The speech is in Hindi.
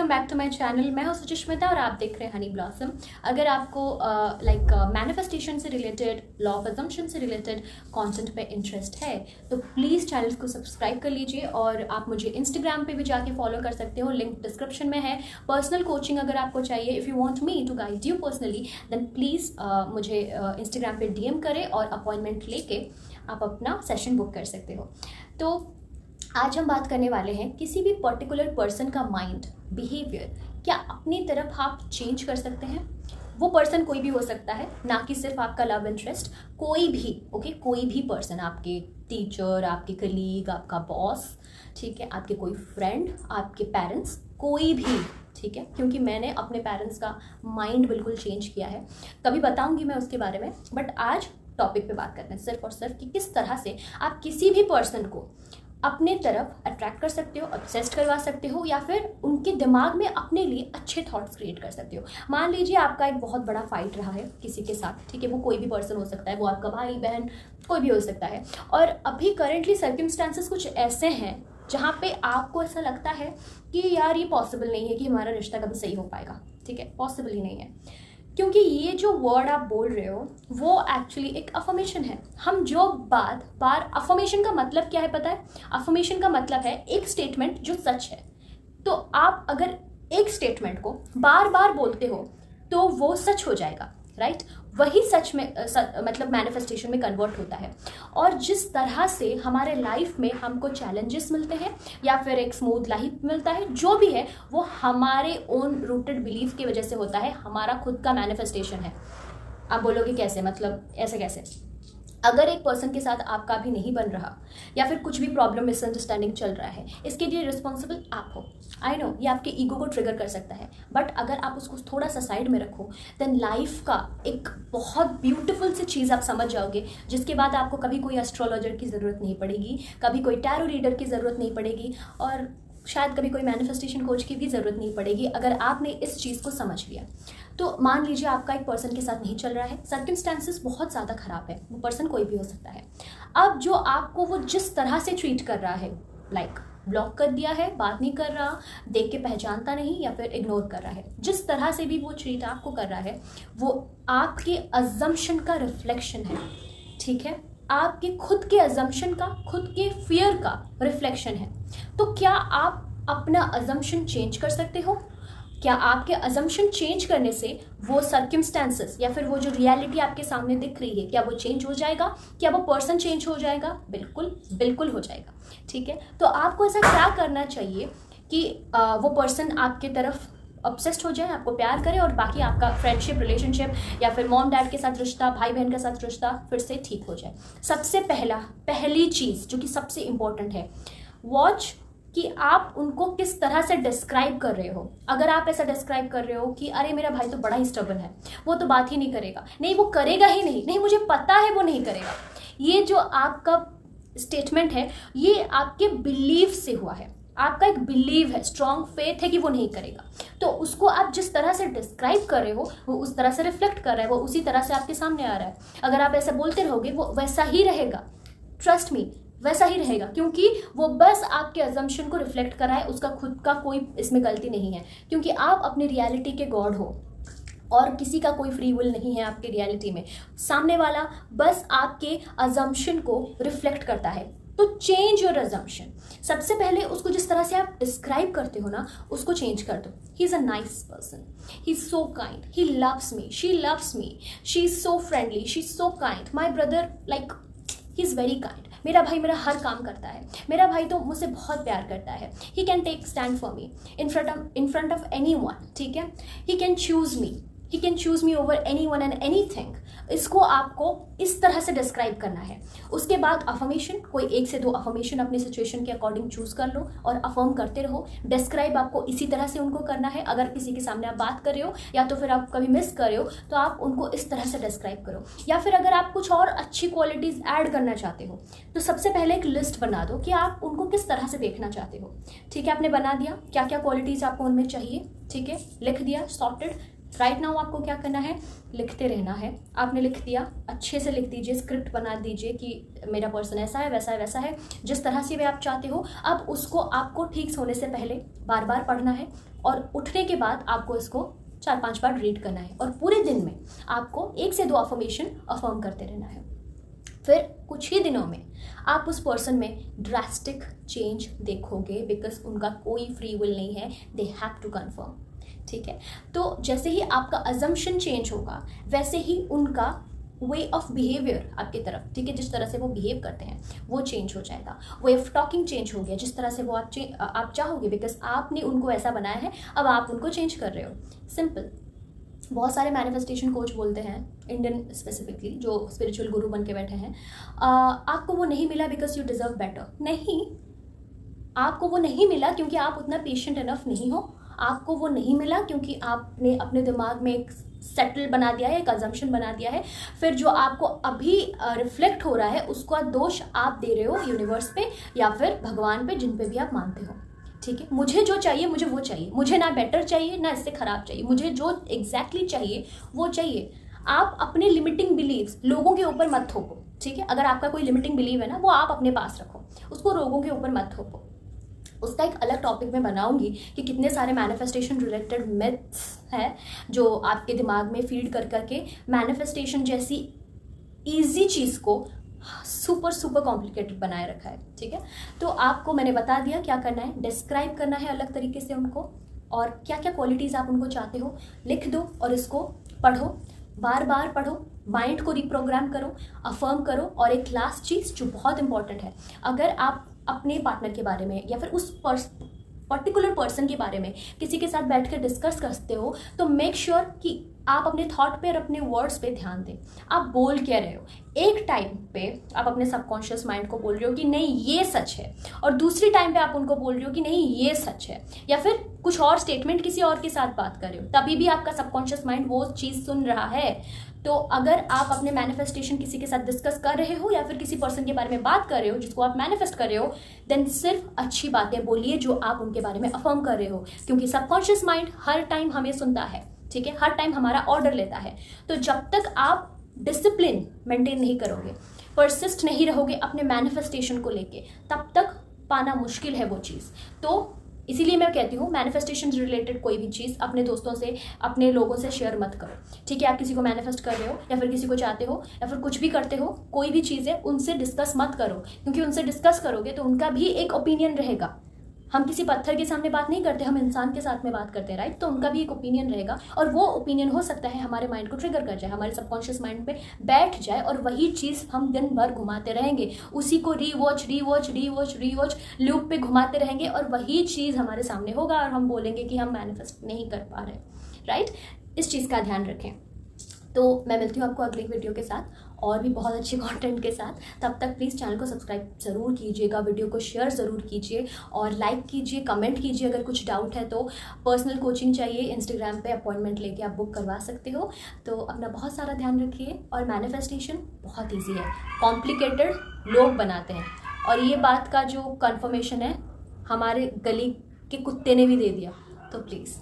Welcome back to my channel. मैं हूं सुचिस्मिता और आप देख रहे हैं हनी ब्लॉसम। अगर आपको मैनिफेस्टेशन से रिलेटेड, लॉ ऑफ अजम्पशन से रिलेटेड कंटेंट पे इंटरेस्ट है तो प्लीज़ चैनल को सब्सक्राइब कर लीजिए और आप मुझे इंस्टाग्राम पे भी जाके फॉलो कर सकते हो, लिंक डिस्क्रिप्शन में है। पर्सनल कोचिंग अगर आपको चाहिए, if you want me to guide you personally, then please मुझे इंस्टाग्राम पे डीएम करें और अपॉइंटमेंट लेके आप अपना सेशन बुक कर सकते हो। तो आज हम बात करने वाले हैं किसी भी पर्टिकुलर पर्सन का माइंड, बिहेवियर क्या अपनी तरफ आप चेंज कर सकते हैं। वो पर्सन कोई भी हो सकता है, ना कि सिर्फ आपका लव इंटरेस्ट, कोई भी, ओके, कोई भी पर्सन, आपके टीचर, आपके कलीग, आपका बॉस, ठीक है, आपके कोई फ्रेंड, आपके पेरेंट्स, कोई भी, ठीक है। क्योंकि मैंने अपने पेरेंट्स का माइंड बिल्कुल चेंज किया है, कभी बताऊंगी मैं उसके बारे में, बट आज टॉपिक पे बात करते हैं सिर्फ और सिर्फ कि किस तरह से आप किसी भी पर्सन को अपने तरफ अट्रैक्ट कर सकते हो, ऑब्सेस्ड करवा सकते हो, या फिर उनके दिमाग में अपने लिए अच्छे थॉट्स क्रिएट कर सकते हो। मान लीजिए आपका एक बहुत बड़ा फाइट रहा है किसी के साथ, ठीक है, वो कोई भी पर्सन हो सकता है, वो आपका भाई बहन कोई भी हो सकता है, और अभी करंटली सर्कमस्टांसेस कुछ ऐसे हैं जहाँ पे आपको ऐसा लगता है कि यार ये पॉसिबल नहीं है कि हमारा रिश्ता कभी सही हो पाएगा, ठीक है, पॉसिबल ही नहीं है। क्योंकि ये जो वर्ड आप बोल रहे हो वो एक्चुअली एक अफर्मेशन है। हम जो बात बार, अफर्मेशन का मतलब क्या है पता है? अफर्मेशन का मतलब है एक स्टेटमेंट जो सच है। तो आप अगर एक स्टेटमेंट को बार बार बोलते हो तो वो सच हो जाएगा, राइट? वही सच में मतलब मैनिफेस्टेशन में कन्वर्ट होता है। और जिस तरह से हमारे लाइफ में हमको चैलेंजेस मिलते हैं या फिर एक स्मूथ लाइफ मिलता है, जो भी है वो हमारे ओन रूटेड बिलीफ की वजह से होता है, हमारा खुद का मैनिफेस्टेशन है। आप बोलोगे कैसे, मतलब ऐसे कैसे? अगर एक पर्सन के साथ आपका भी नहीं बन रहा या फिर कुछ भी प्रॉब्लम, मिसअंडरस्टैंडिंग चल रहा है, इसके लिए रिस्पॉन्सिबल आप हो। आई नो ये आपके ईगो को ट्रिगर कर सकता है, बट अगर आप उसको थोड़ा सा साइड में रखो देन लाइफ का एक बहुत ब्यूटीफुल सी चीज़ आप समझ जाओगे, जिसके बाद आपको कभी कोई एस्ट्रोलॉजर की ज़रूरत नहीं पड़ेगी, कभी कोई टैरो रीडर की ज़रूरत नहीं पड़ेगी, और शायद कभी कोई मैनिफेस्टेशन कोच की भी ज़रूरत नहीं पड़ेगी अगर आपने इस चीज़ को समझ लिया। तो मान लीजिए आपका एक पर्सन के साथ नहीं चल रहा है, सर्कमस्टांसेस बहुत ज़्यादा ख़राब है, वो पर्सन कोई भी हो सकता है। अब जो आपको वो जिस तरह से ट्रीट कर रहा है, लाइक ब्लॉक कर दिया है, बात नहीं कर रहा, देख के पहचानता नहीं या फिर इग्नोर कर रहा है, जिस तरह से भी वो ट्रीट आपको कर रहा है वो आपके अजम्पशन का रिफ्लेक्शन है, ठीक है, आपके खुद के अजम्पशन का, खुद के फियर का रिफ्लेक्शन है। तो क्या आप अपना अजम्पशन चेंज कर सकते हो? क्या आपके अजम्पशन चेंज करने से वो सर्कमस्टांसेस या फिर वो जो रियलिटी आपके सामने दिख रही है, क्या वो चेंज हो जाएगा? क्या वो पर्सन चेंज हो जाएगा? बिल्कुल बिल्कुल हो जाएगा, ठीक है। तो आपको ऐसा क्या करना चाहिए कि वो पर्सन आपके तरफ ऑब्सेस्ड हो जाए, आपको प्यार करे, और बाकी आपका फ्रेंडशिप, रिलेशनशिप या फिर मॉम डैड के साथ रिश्ता, भाई बहन के साथ रिश्ता फिर से ठीक हो जाए। सबसे पहली चीज़ जो कि सबसे इम्पोर्टेंट है, वॉच कि आप उनको किस तरह से डिस्क्राइब कर रहे हो। अगर आप ऐसा डिस्क्राइब कर रहे हो कि अरे मेरा भाई तो बड़ा ही स्टबर्न है, वो तो बात ही नहीं करेगा, नहीं वो करेगा ही नहीं, नहीं मुझे पता है वो नहीं करेगा, ये जो आपका स्टेटमेंट है ये आपके बिलीव से हुआ है, आपका एक बिलीव है, स्ट्रॉन्ग फेथ है कि वो नहीं करेगा। तो उसको आप जिस तरह से डिस्क्राइब कर रहे हो वो उस तरह से रिफ्लेक्ट कर रहा है, वो उसी तरह से आपके सामने आ रहा है। अगर आप ऐसा बोलते रहोगे वो वैसा ही रहेगा, ट्रस्ट मी, वैसा ही रहेगा, क्योंकि वो बस आपके अजम्पशन को रिफ्लेक्ट कर रहा है, उसका खुद का कोई इसमें गलती नहीं है, क्योंकि आप अपनी रियलिटी के गॉड हो और किसी का कोई फ्री विल नहीं है आपके रियलिटी में। सामने वाला बस आपके अजम्पशन को रिफ्लेक्ट करता है। तो चेंज योर अजम्पशन। सबसे पहले उसको जिस तरह से आप डिस्क्राइब करते हो ना, उसको चेंज कर दो। He is a nice person, he is so kind, he loves me, she loves me, she is so friendly, she is so kind, my brother like he is very kind, मेरा भाई मेरा हर काम करता है, मेरा भाई तो मुझसे बहुत प्यार करता है, he can take stand for me in front of anyone, ठीक है, he can choose me over anyone and anything. इसको आपको इस तरह से डिस्क्राइब करना है। उसके बाद अफर्मेशन, कोई 1 से 2 अफर्मेशन अपनी सिचुएशन के अकॉर्डिंग चूज कर लो और अफर्म करते रहो। डिस्क्राइब आपको इसी तरह से उनको करना है। अगर किसी के सामने आप बात कर रहे हो या तो फिर आप कभी मिस कर रहे हो तो आप उनको इस तरह से डिस्क्राइब करो। या फिर अगर आप कुछ और अच्छी क्वालिटीज ऐड करना चाहते हो तो सबसे पहले एक लिस्ट बना दो कि आप उनको किस तरह से देखना चाहते हो, ठीक है। आपने बना दिया क्या क्या क्वालिटीज आपको उनमें चाहिए, ठीक है, लिख दिया, सॉर्टेड। राइट नाउ आपको क्या करना है, लिखते रहना है। आपने लिख दिया, अच्छे से लिख दीजिए, स्क्रिप्ट बना दीजिए कि मेरा पर्सन ऐसा है, वैसा है, वैसा है, जिस तरह से भी आप चाहते हो। अब उसको आपको ठीक होने से पहले बार बार पढ़ना है, और उठने के बाद आपको इसको 4-5 बार रीड करना है और पूरे दिन में आपको 1 से 2 अफर्मेशन अफर्म करते रहना है। फिर कुछ ही दिनों में आप उस पर्सन में ड्रास्टिक चेंज देखोगे, बिकॉज उनका कोई फ्री विल नहीं है, दे हैव टू कन्फर्म। ठीक है, तो जैसे ही आपका अजम्पशन चेंज होगा वैसे ही उनका वे ऑफ बिहेवियर आपकी तरफ, ठीक है, जिस तरह से वो बिहेव करते हैं वो चेंज हो जाएगा। वे ऑफ टॉकिंग चेंज हो गया, जिस तरह से वो आप चाहोगे, बिकॉज आपने उनको ऐसा बनाया है, अब आप उनको चेंज कर रहे हो। सिंपल। बहुत सारे मैनिफेस्टेशन कोच बोलते हैं, इंडियन स्पेसिफिकली, जो स्पिरिचुअल गुरु बन के बैठे हैं, आपको वो नहीं मिला बिकॉज यू डिजर्व बेटर। नहीं, आपको वो नहीं मिला क्योंकि आप उतना पेशेंट इनफ नहीं हो। आपको वो नहीं मिला क्योंकि आपने अपने दिमाग में एक सेटल बना दिया है, एक अजम्पशन बना दिया है। फिर जो आपको अभी रिफ्लेक्ट हो रहा है उसका दोष आप दे रहे हो यूनिवर्स पे या फिर भगवान पे, जिन पे भी आप मानते हो। ठीक है, मुझे जो चाहिए मुझे वो चाहिए, मुझे ना बेटर चाहिए ना इससे खराब चाहिए, मुझे जो एग्जैक्टली चाहिए वो चाहिए। आप अपने लिमिटिंग बिलीव्स लोगों के ऊपर मत थोपो। ठीक है, अगर आपका कोई लिमिटिंग बिलीव है ना, वो आप अपने पास रखो, उसको लोगों के ऊपर मत थोपो। उसका एक अलग टॉपिक मैं बनाऊंगी कि कितने सारे मैनिफेस्टेशन रिलेटेड मिथ्स हैं जो आपके दिमाग में फीड कर करके मैनिफेस्टेशन जैसी इजी चीज़ को सुपर सुपर कॉम्प्लिकेटेड बनाए रखा है। ठीक है, तो आपको मैंने बता दिया क्या करना है, डिस्क्राइब करना है अलग तरीके से उनको, और क्या क्या क्वालिटीज़ आप उनको चाहते हो लिख दो और इसको पढ़ो, बार बार पढ़ो, माइंड को रिप्रोग्राम करो, अफर्म करो। और एक लास्ट चीज़ जो बहुत इंपॉर्टेंट है, अगर आप अपने पार्टनर के बारे में या फिर उस पर्टिकुलर पर्सन के बारे में किसी के साथ बैठ कर डिस्कस करते हो तो मेक श्योर कि आप अपने थॉट पे और अपने वर्ड्स पे ध्यान दें। आप बोल क्या रहे हो, एक टाइम पे आप अपने सबकॉन्शियस माइंड को बोल रहे हो कि नहीं ये सच है, और दूसरी टाइम पे आप उनको बोल रहे हो कि नहीं ये सच है, या फिर कुछ और स्टेटमेंट किसी और के साथ बात कर रहे हो, तभी भी आपका सबकॉन्शियस माइंड वो चीज़ सुन रहा है। तो अगर आप अपने मैनिफेस्टेशन किसी के साथ डिस्कस कर रहे हो या फिर किसी पर्सन के बारे में बात कर रहे हो जिसको आप मैनिफेस्ट कर रहे हो, देन सिर्फ अच्छी बातें बोलिए जो आप उनके बारे में अफर्म कर रहे हो, क्योंकि सबकॉन्शियस माइंड हर टाइम हमें सुनता है। ठीक है, हर टाइम हमारा ऑर्डर लेता है। तो जब तक आप डिसिप्लिन मेंटेन नहीं करोगे, परसिस्ट नहीं रहोगे अपने मैनिफेस्टेशन को लेके, तब तक पाना मुश्किल है वो चीज़। तो इसीलिए मैं कहती हूँ मैनिफेस्टेशन रिलेटेड कोई भी चीज़ अपने दोस्तों से, अपने लोगों से शेयर मत करो। ठीक है, आप किसी को मैनिफेस्ट कर रहे हो या फिर किसी को चाहते हो या फिर कुछ भी करते हो, कोई भी चीज़ है उनसे डिस्कस मत करो, क्योंकि उनसे डिस्कस करोगे तो उनका भी एक ओपिनियन रहेगा। हम किसी पत्थर के सामने बात नहीं करते, हम इंसान के साथ में बात करते हैं, राइट। तो उनका भी एक ओपिनियन रहेगा और वो ओपिनियन हो सकता है हमारे माइंड को ट्रिगर कर जाए, हमारे सबकॉन्शियस माइंड पे बैठ जाए और वही चीज़ हम दिन भर घुमाते रहेंगे, उसी को रीवॉच लूप पे घुमाते रहेंगे और वही चीज़ हमारे सामने होगा और हम बोलेंगे कि हम मैनिफेस्ट नहीं कर पा रहे, राइट। इस चीज़ का ध्यान रखें। तो मैं मिलती हूँ आपको अगली वीडियो के साथ और भी बहुत अच्छे कंटेंट के साथ। तब तक प्लीज़ चैनल को सब्सक्राइब ज़रूर कीजिएगा, वीडियो को शेयर ज़रूर कीजिए और लाइक कीजिए, कमेंट कीजिए। अगर कुछ डाउट है तो पर्सनल कोचिंग चाहिए, इंस्टाग्राम पे अपॉइंटमेंट लेके आप बुक करवा सकते हो। तो अपना बहुत सारा ध्यान रखिए। और मैनिफेस्टेशन बहुत ईजी है, कॉम्प्लिकेटेड लोग बनाते हैं, और ये बात का जो कन्फर्मेशन है हमारे गली के कुत्ते ने भी दे दिया। तो प्लीज़